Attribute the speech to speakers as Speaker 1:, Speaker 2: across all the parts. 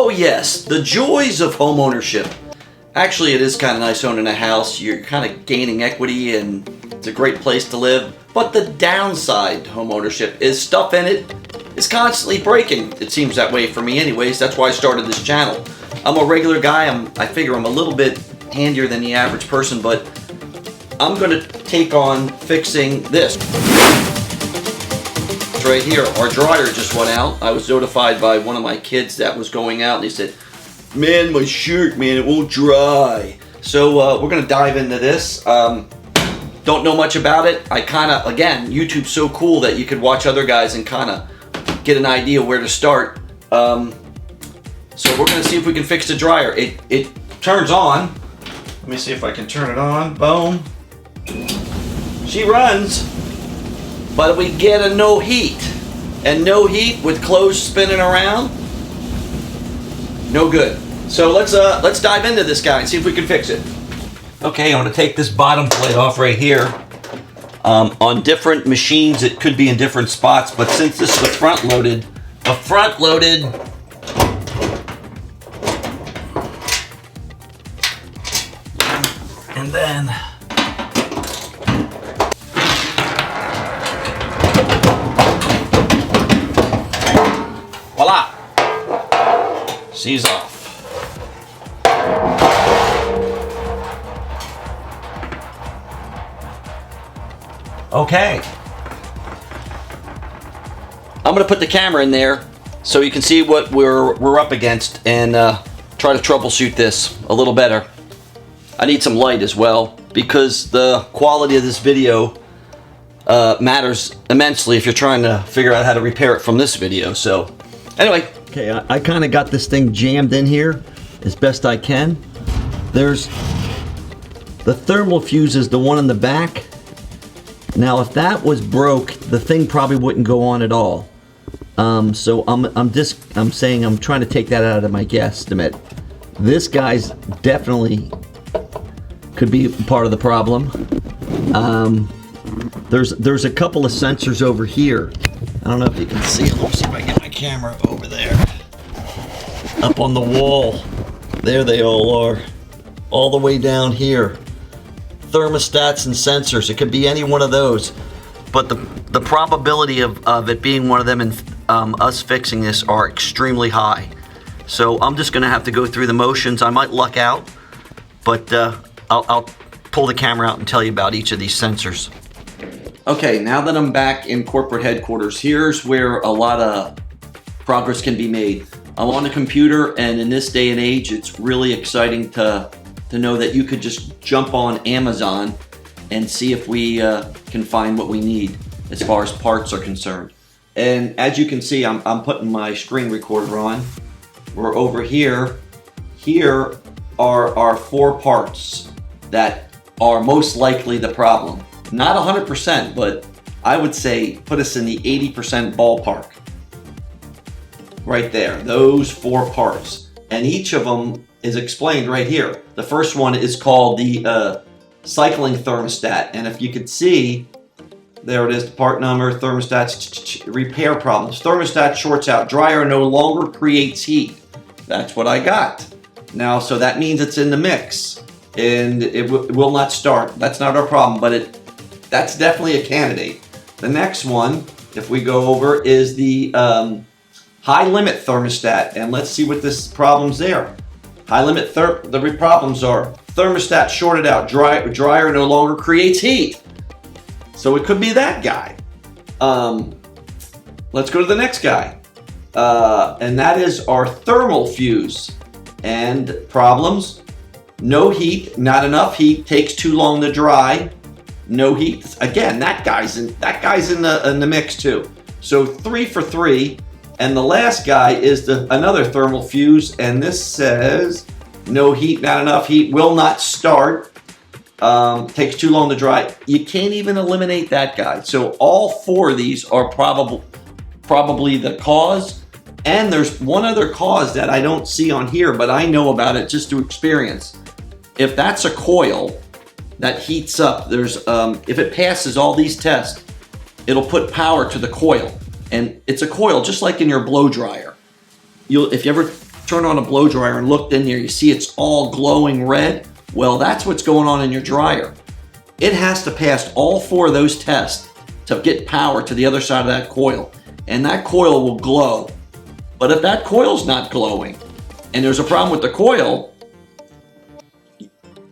Speaker 1: Oh yes, the joys of home ownership. Actually, it is kind of nice owning a house. You're kind of gaining equity and it's a great place to live. But the downside to home ownership is stuff in it is constantly breaking. It seems that way for me anyways. That's why I started this channel. I'm a regular guy. I figure I'm a little bit handier than the average person, but I'm going to take on fixing this. It's right here. Our dryer just went out. I was notified by one of my kids that was going out, and he said, "Man, my shirt, man, it won't dry." So we're going to dive into this. Don't know much about it. I kind of, again, YouTube's so cool that you could watch other guys and kind of get an idea where to start. So we're going to see if we can fix the dryer. It turns on. Let me see if I can turn it on. Boom. She runs, but we get a no heat. And no heat with clothes spinning around, no good. So let's dive into this guy and see if we can fix it. Okay, I'm going to take this bottom plate off right here. On different machines, it could be in different spots, but since this is a front loaded, and then voila, she's off. Okay. I'm going to put the camera in there so you can see what we're up against and try to troubleshoot this a little better. I need some light as well because the quality of this video matters immensely if you're trying to figure out how to repair it from this video. So anyway, okay, I kind of got this thing jammed in here as best I can. There's the thermal fuse is the one in the back. Now, if that was broke, the thing probably wouldn't go on at all. So I'm saying I'm trying to take that out of my guesstimate. This guy's definitely could be part of the problem. There's a couple of sensors over here. I don't know if you can see them. Let me see if I get my camera over there. Up on the wall. There they all are. All the way down here. Thermostats and sensors. It could be any one of those, but the probability of it being one of them and us fixing this are extremely high. So I'm just gonna have to go through the motions. I might luck out, but I'll pull the camera out and tell you about each of these sensors. Okay, now that I'm back in corporate headquarters, here's where a lot of progress can be made. I'm on the computer, and in this day and age, it's really exciting to know that you could just jump on Amazon and see if we can find what we need as far as parts are concerned. And as you can see, I'm putting my screen recorder on. We're over here. Here are our 4 parts that are most likely the problem. Not 100%, but I would say put us in the 80% ballpark. Right there, those 4 parts. And each of them is explained right here. The first one is called the cycling thermostat, and if you could see, there it is, the part number, thermostats, repair problems. Thermostat shorts out, dryer no longer creates heat. That's what I got. Now, so that means it's in the mix, and it will not start. That's not our problem, but that's definitely a candidate. The next one, if we go over, is the high limit thermostat, and let's see what this problem's there. High limit, the problems are thermostat shorted out, dryer no longer creates heat. So it could be that guy. Let's go to the next guy. And that is our thermal fuse. And problems, no heat, not enough heat, takes too long to dry. No heat, again, that guy's in the mix too. So 3 for 3. And the last guy is another thermal fuse, and this says no heat, not enough heat, will not start, takes too long to dry. You can't even eliminate that guy. So all 4 of these are probably the cause. And there's one other cause that I don't see on here, but I know about it just through experience. If that's a coil that heats up, if it passes all these tests, it'll put power to the coil. And it's a coil just like in your blow dryer. If you ever turn on a blow dryer and looked in there, you see it's all glowing red. Well, that's what's going on in your dryer. It has to pass all 4 of those tests to get power to the other side of that coil. And that coil will glow. But if that coil's not glowing and there's a problem with the coil,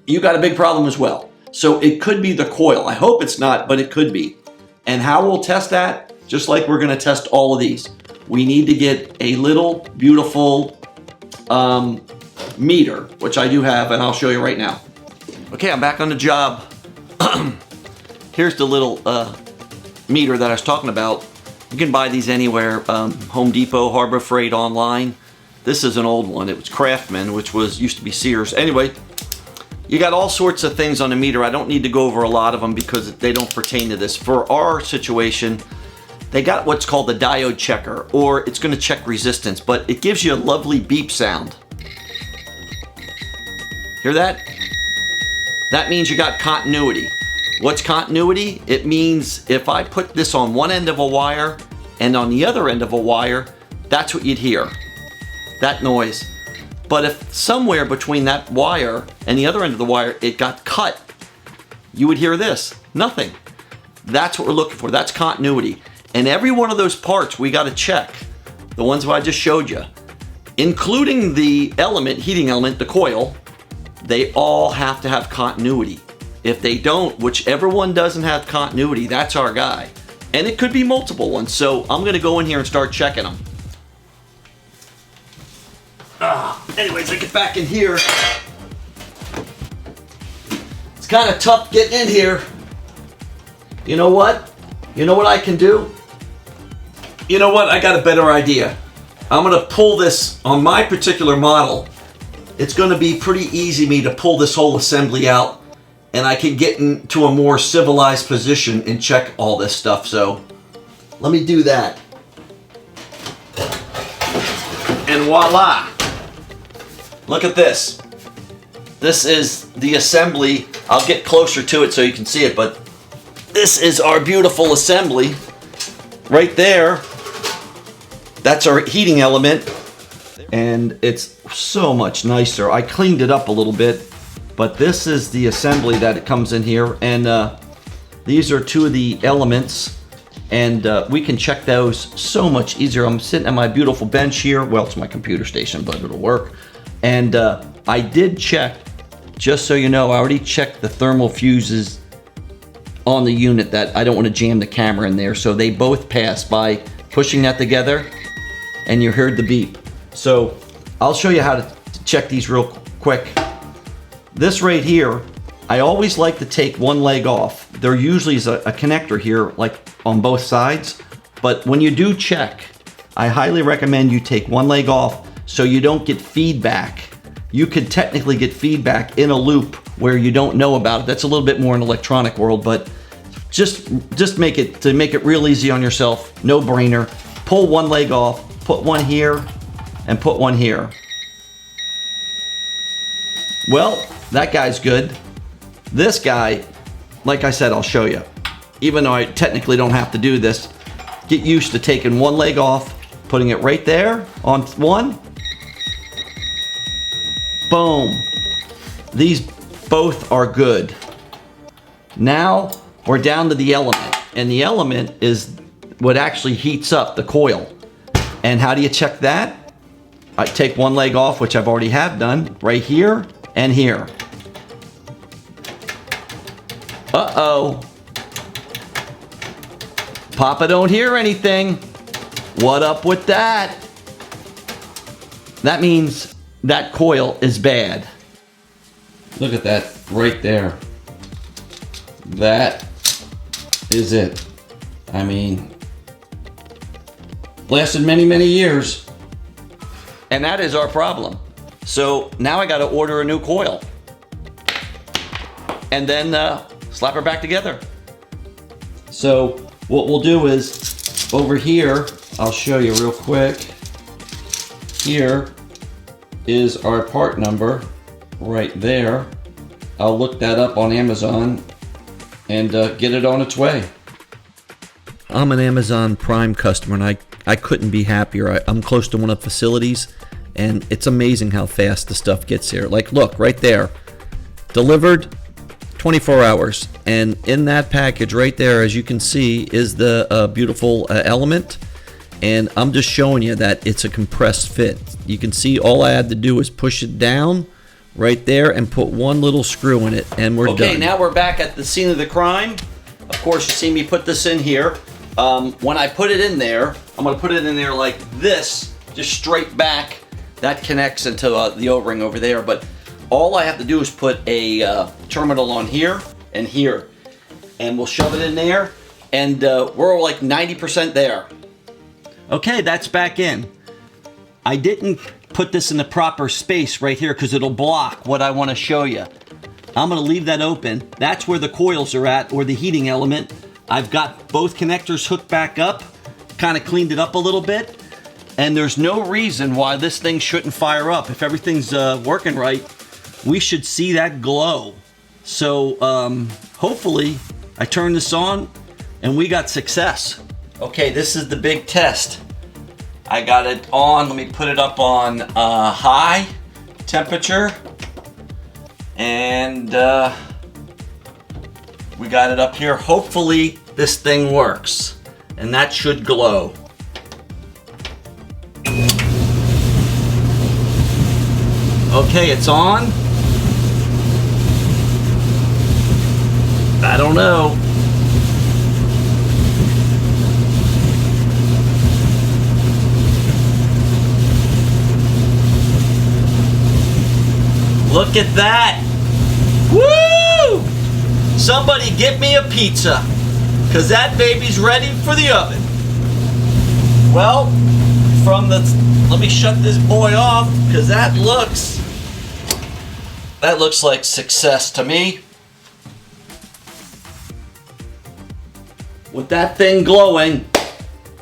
Speaker 1: you got a big problem as well. So it could be the coil. I hope it's not, but it could be. And how we'll test that, just like we're gonna test all of these, we need to get a little beautiful meter, which I do have, and I'll show you right now. Okay, I'm back on the job. Here's the little meter that I was talking about. You can buy these anywhere, Home Depot, Harbor Freight, online. This is an old one. It was Craftsman, which used to be Sears. Anyway, you got all sorts of things on the meter. I don't need to go over a lot of them because they don't pertain to this. For our situation, they got what's called the diode checker, or it's going to check resistance, but it gives you a lovely beep sound. Hear that? That means you got continuity. What's continuity? It means if I put this on one end of a wire and on the other end of a wire, that's what you'd hear, that noise. But if somewhere between that wire and the other end of the wire, it got cut, you would hear this, nothing. That's what we're looking for, that's continuity. And every one of those parts we gotta check, the ones I just showed you, including the element, heating element, the coil, they all have to have continuity. If they don't, whichever one doesn't have continuity, that's our guy. And it could be multiple ones, so I'm gonna go in here and start checking them. Anyways, I get back in here. It's kind of tough getting in here. You know what? You know what I can do? You know what? I got a better idea. I'm gonna pull this on my particular model. It's gonna be pretty easy me to pull this whole assembly out, and I can get into a more civilized position and check all this stuff. So let me do that. And voila! Look at this. This is the assembly. I'll get closer to it so you can see it, but this is our beautiful assembly. Right there, that's our heating element, and it's so much nicer. I cleaned it up a little bit, but this is the assembly that it comes in here, and these are 2 of the elements, and we can check those so much easier. I'm sitting at my beautiful bench here. Well, it's my computer station, but it'll work. And I did check, just so you know, I already checked the thermal fuses on the unit that I don't want to jam the camera in there. So they both pass by pushing that together, and you heard the beep. So I'll show you how to check these real quick. This right here, I always like to take one leg off. There usually is a connector here, like on both sides. But when you do check, I highly recommend you take one leg off so you don't get feedback. You could technically get feedback in a loop where you don't know about it. That's a little bit more in the electronic world, but just make it real easy on yourself, no brainer. Pull one leg off, put one here, and put one here. Well, that guy's good. This guy, like I said, I'll show you. Even though I technically don't have to do this, get used to taking one leg off, putting it right there on one. Boom. These both are good. Now we're down to the element, and the element is what actually heats up the coil. And how do you check that? I take one leg off, which I've already have done, right here and here. Uh-oh. Papa don't hear anything. What up with that? That means that coil is bad. Look at that right there. That is it. I mean, lasted many, many years. And that is our problem. So now I got to order a new coil. And then slap her back together. So what we'll do is, over here, I'll show you real quick. Here is our part number right there. I'll look that up on Amazon and get it on its way. I'm an Amazon Prime customer, and I couldn't be happier. I'm close to one of the facilities, And it's amazing how fast the stuff gets here. Like, look, right there. Delivered 24 hours. And in that package right there, as you can see, is the beautiful element. And I'm just showing you that it's a compressed fit. You can see all I had to do is push it down right there and put one little screw in it, and we're done. Okay, now we're back at the scene of the crime. Of course, you see me put this in here. When I put it in there, I'm going to put it in there like this, just straight back. That connects into the O-ring over there, but all I have to do is put a terminal on here and here, and we'll shove it in there, and we're like 90% there. Okay, that's back in. I didn't put this in the proper space right here because it'll block what I want to show you. I'm going to leave that open. That's where the coils are at, or the heating element. I've got both connectors hooked back up, kind of cleaned it up a little bit, and there's no reason why this thing shouldn't fire up. If everything's working right, we should see that glow. So hopefully I turn this on and we got success. Okay, this is the big test. I got it on, let me put it up on high temperature, and we got it up here. Hopefully this thing works, and that should glow. Okay, it's on. I don't know. Look at that! Woo! Somebody get me a pizza, because that baby's ready for the oven. Well, let me shut this boy off, because that looks like success to me. With that thing glowing,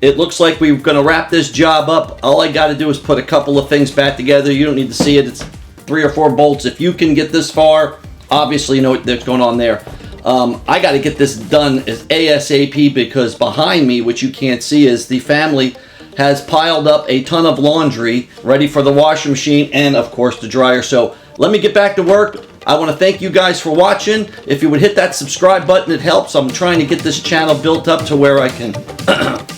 Speaker 1: it looks like we're going to wrap this job up. All I got to do is put a couple of things back together. You don't need to see it. It's 3 or 4 bolts. If you can get this far, obviously you know what's going on there. I got to get this done as ASAP, because behind me, which you can't see, is the family has piled up a ton of laundry ready for the washing machine and of course the dryer. So let me get back to work. I want to thank you guys for watching. If you would hit that subscribe button, it helps. I'm trying to get this channel built up to where I can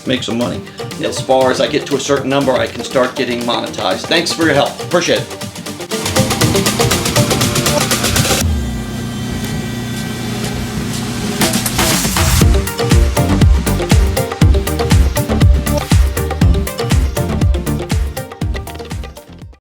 Speaker 1: make some money. As far as I get to a certain number, I can start getting monetized. Thanks for your help. Appreciate it.